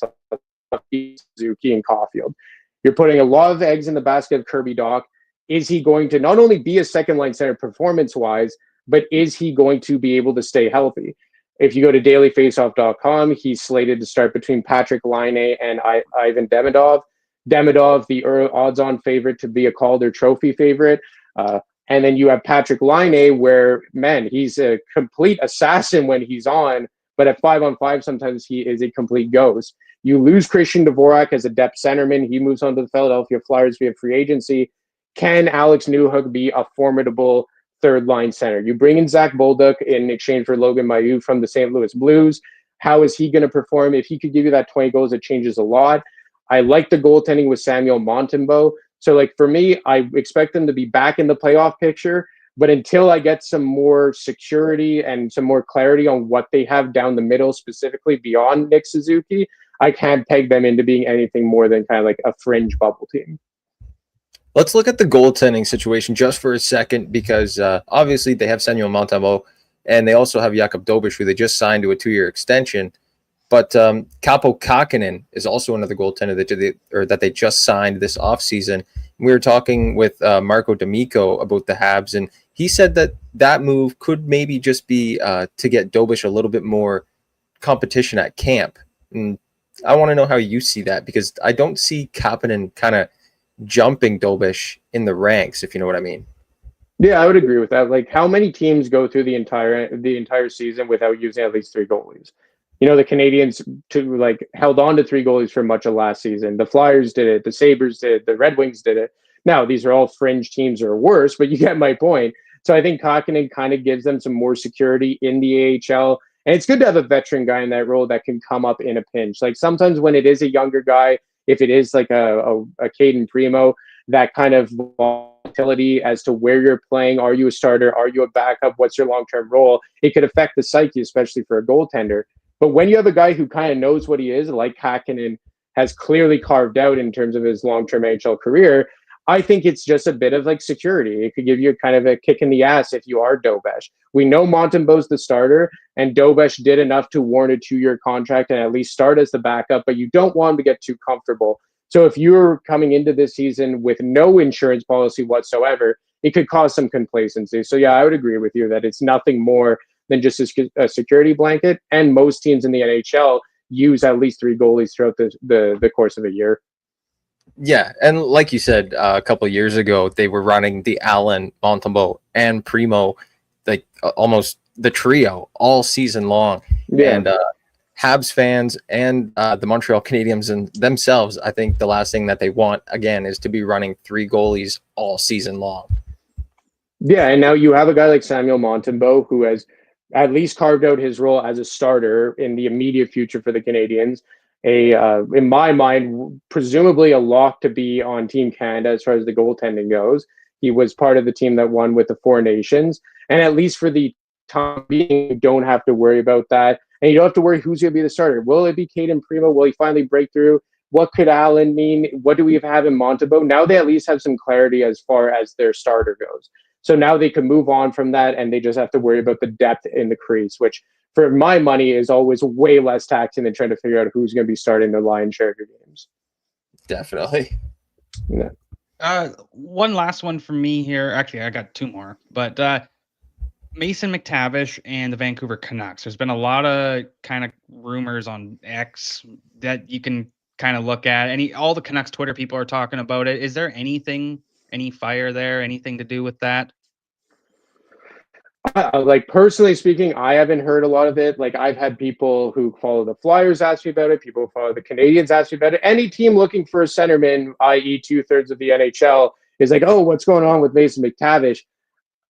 Suzuki and Caulfield. You're putting a lot of eggs in the basket of Kirby Dach. Is he going to not only be a second-line center performance-wise, but is he going to be able to stay healthy? If you go to dailyfaceoff.com, he's slated to start between Patrik Laine and Ivan Demidov. Demidov, the odds-on favorite to be a Calder Trophy favorite. And then you have Patrik Laine, where, man, he's a complete assassin when he's on, but at 5-on-5, sometimes he is a complete ghost. You lose Christian Dvorak as a depth centerman. He moves on to the Philadelphia Flyers via free agency. Can Alex Newhook be a formidable third-line center? You bring in Zach Bolduc in exchange for Logan Mailloux from the St. Louis Blues. How is he going to perform? If he could give you that 20 goals, it changes a lot. I like the goaltending with Samuel Montembeault. So, like, for me, I expect them to be back in the playoff picture, But until I get some more security and some more clarity on what they have down the middle, specifically beyond Nick Suzuki, I can't peg them into being anything more than kind of like a fringe bubble team. Let's look at the goaltending situation just for a second, because obviously they have Samuel Montembeault and they also have Jakub Dobeš, who they just signed to a 2-year extension. But Kaapo Kähkönen is also another goaltender that they just signed this offseason. We were talking with Marco D'Amico about the Habs, and he said that move could maybe just be to get Dobeš a little bit more competition at camp. And I want to know how you see that, because I don't see Kähkönen kind of jumping Dobeš in the ranks, if you know what I mean. Yeah, I would agree with that. Like, how many teams go through the entire season without using at least 3 goalies? You know, the Canadians held on to 3 goalies for much of last season. The Flyers did it. The Sabres did it. The Red Wings did it. Now, these are all fringe teams or worse, but you get my point. So I think Kähkönen kind of gives them some more security in the AHL. And it's good to have a veteran guy in that role that can come up in a pinch. Like, sometimes when it is a younger guy, if it is like a Cayden Primeau, that kind of volatility as to where you're playing, are you a starter, are you a backup, what's your long-term role, it could affect the psyche, especially for a goaltender. But when you have a guy who kind of knows what he is, like Kähkönen has clearly carved out in terms of his long-term AHL career, I think it's just a bit of like security. It could give you kind of a kick in the ass if you are Dobeš. We know Montembeault's the starter, and Dobeš did enough to warrant a 2-year contract and at least start as the backup, but you don't want him to get too comfortable. So if you're coming into this season with no insurance policy whatsoever, it could cause some complacency. So yeah, I would agree with you that it's nothing more than just a security blanket. And most teams in the NHL use at least 3 goalies throughout the course of a year. Yeah, and like you said, a couple of years ago, they were running the Allen, Montembeault, and Primeau, like almost the trio all season long. Yeah. And Habs fans and the Montreal Canadiens and themselves, I think the last thing that they want, again, is to be running 3 goalies all season long. Yeah, and now you have a guy like Samuel Montembeault, who has at least carved out his role as a starter in the immediate future for the Canadiens. In my mind, presumably a lock to be on Team Canada as far as the goaltending goes. He was part of the team that won with the 4 Nations. And at least for the time being, you don't have to worry about that. And you don't have to worry who's going to be the starter. Will it be Cayden Primeau? Will he finally break through? What could Allen mean? What do we have in Montembeault? Now they at least have some clarity as far as their starter goes. So now they can move on from that, and they just have to worry about the depth in the crease, which for my money is always way less taxing than trying to figure out who's going to be starting the lion's share of your games. Definitely. Yeah. One last one from me here. Actually, I got 2 more, but Mason McTavish and the Vancouver Canucks. There's been a lot of kind of rumors on X that you can kind of look at. All the Canucks Twitter people are talking about it. Is there anything, any fire there, anything to do with that? Like, personally speaking, I haven't heard a lot of it. Like, I've had people who follow the Flyers ask me about it. People who follow the Canadians ask me about it. Any team looking for a centerman, i.e. 2/3 of the NHL, is like, oh, what's going on with Mason McTavish?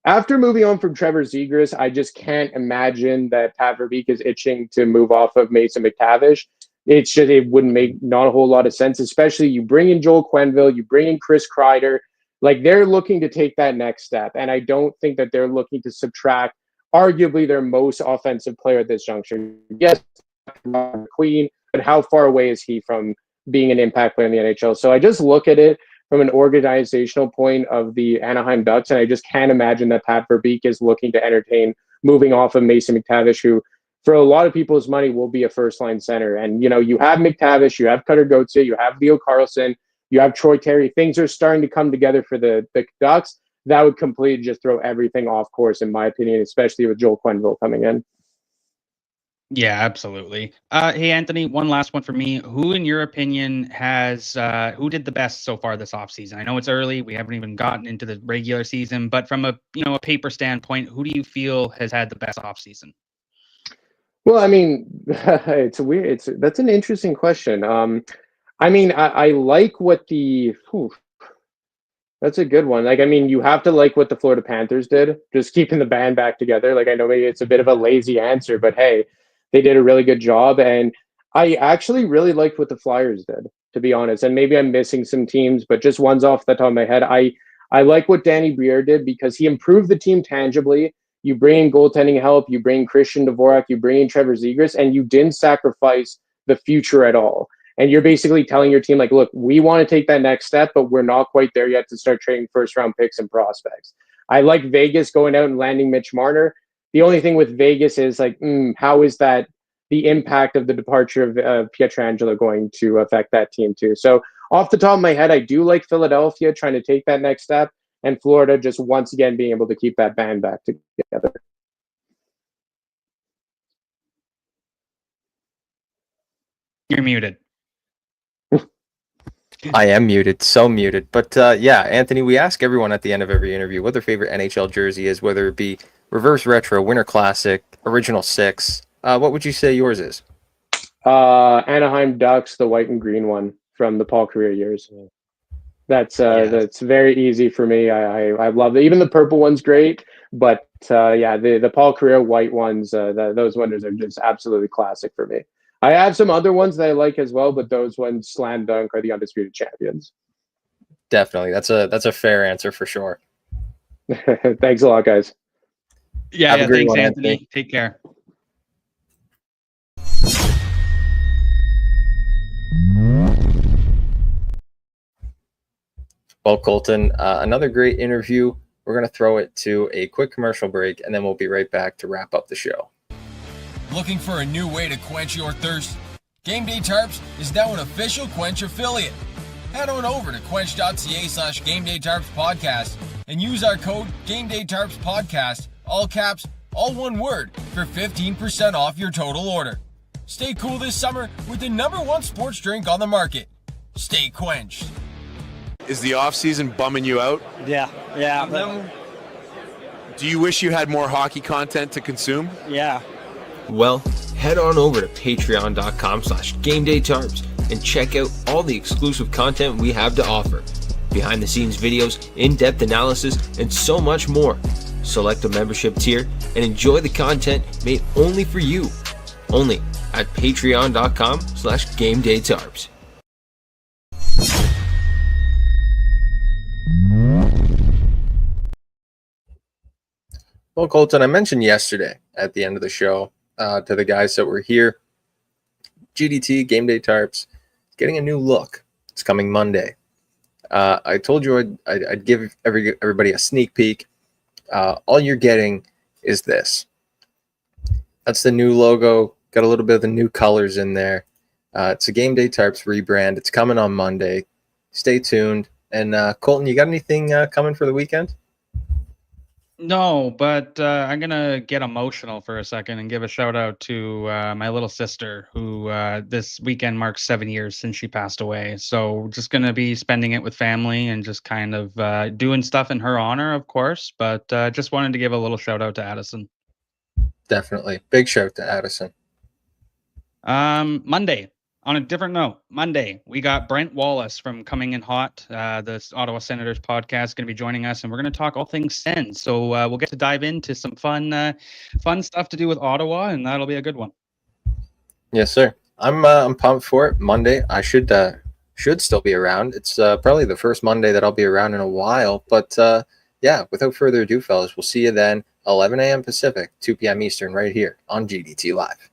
After moving on from Trevor Zegras, I just can't imagine that Pat Verbeek is itching to move off of Mason McTavish. It's just, it wouldn't make not a whole lot of sense, especially you bring in Joel Quenneville, you bring in Chris Kreider. Like, they're looking to take that next step. And I don't think that they're looking to subtract arguably their most offensive player at this juncture. Yes, Queen, but how far away is he from being an impact player in the NHL? So I just look at it from an organizational point of the Anaheim Ducks, and I just can't imagine that Pat Verbeek is looking to entertain moving off of Mason McTavish, who, for a lot of people's money, will be a first-line center. And, you know, you have McTavish, you have Cutter Gauthier, you have Leo Carlson, you have Troy Terry. Things are starting to come together for the Ducks. That would completely just throw everything off course, in my opinion, especially with Joel Quenneville coming in. Yeah, absolutely. Hey, Anthony, one last one for me. Who, in your opinion, who did the best so far this offseason? I know it's early. We haven't even gotten into the regular season, but from a paper standpoint, who do you feel has had the best offseason? Well, I mean, it's weird. That's an interesting question. I mean, I like what that's a good one. Like, I mean, you have to like what the Florida Panthers did, just keeping the band back together. Like, I know maybe it's a bit of a lazy answer, but hey, they did a really good job. And I actually really liked what the Flyers did, to be honest. And maybe I'm missing some teams, but just ones off the top of my head. I I like what Danny Briere did because he improved the team tangibly. You bring in goaltending help, you bring Christian Dvorak, you bring in Trevor Zegras, and you didn't sacrifice the future at all. And you're basically telling your team, like, look, we want to take that next step, but we're not quite there yet to start trading first-round picks and prospects. I like Vegas going out and landing Mitch Marner. The only thing with Vegas is, like, how is that the impact of the departure of Pietrangelo going to affect that team too? So off the top of my head, I do like Philadelphia trying to take that next step, and Florida just once again being able to keep that band back together. You're muted. I am muted, so muted. But yeah, Anthony, we ask everyone at the end of every interview what their favorite NHL jersey is, whether it be reverse retro, winter classic, original six. What would you say yours is? Anaheim Ducks, the white and green one from the Paul Kariya years. That's very easy for me. I love it. Even the purple one's great, but the Paul Kariya white ones, those ones are just absolutely classic for me. I have some other ones that I like as well, but those ones slam dunk are the undisputed champions. Definitely, that's a fair answer for sure. Thanks a lot, guys. Yeah, thanks, one, Anthony. Take care. Well, Colton, another great interview. We're going to throw it to a quick commercial break, and then we'll be right back to wrap up the show. Looking for a new way to quench your thirst? Game Day Tarps is now an official Quench affiliate. Head on over to quench.ca/GameDayTarps podcast and use our code GameDayTarps podcast, all caps, all one word, for 15% off your total order. Stay cool this summer with the #1 sports drink on the market. Stay quenched. Is the off-season bumming you out? Yeah. Do you wish you had more hockey content to consume? Yeah. Well, head on over to patreon.com/GameDayTarps and check out all the exclusive content we have to offer. Behind the scenes videos, in-depth analysis, and so much more. Select a membership tier and enjoy the content made only for you. Only at patreon.com/GameDayTarps. Well, Colton, I mentioned yesterday at the end of the show to the guys that were here, GDT, Game Day Tarps, getting a new look. It's coming Monday. I told you I'd give everybody a sneak peek. All you're getting is this. That's the new logo. Got a little bit of the new colors in there. It's a Game Day Tarps rebrand. It's coming on Monday. Stay tuned. And Colton, you got anything coming for the weekend? No, but I'm going to get emotional for a second and give a shout out to my little sister who this weekend marks 7 years since she passed away. So just going to be spending it with family and just kind of doing stuff in her honor, of course. But just wanted to give a little shout out to Addison. Definitely. Big shout to Addison. Monday. On a different note, Monday, we got Brent Wallace from Coming in Hot, the Ottawa Senators podcast, going to be joining us, and we're going to talk all things Sens. So we'll get to dive into some fun stuff to do with Ottawa, and that'll be a good one. Yes, sir. I'm pumped for it. Monday, I should still be around. It's probably the first Monday that I'll be around in a while. But yeah, without further ado, fellas, we'll see you then, 11 a.m. Pacific, 2 p.m. Eastern, right here on GDT Live.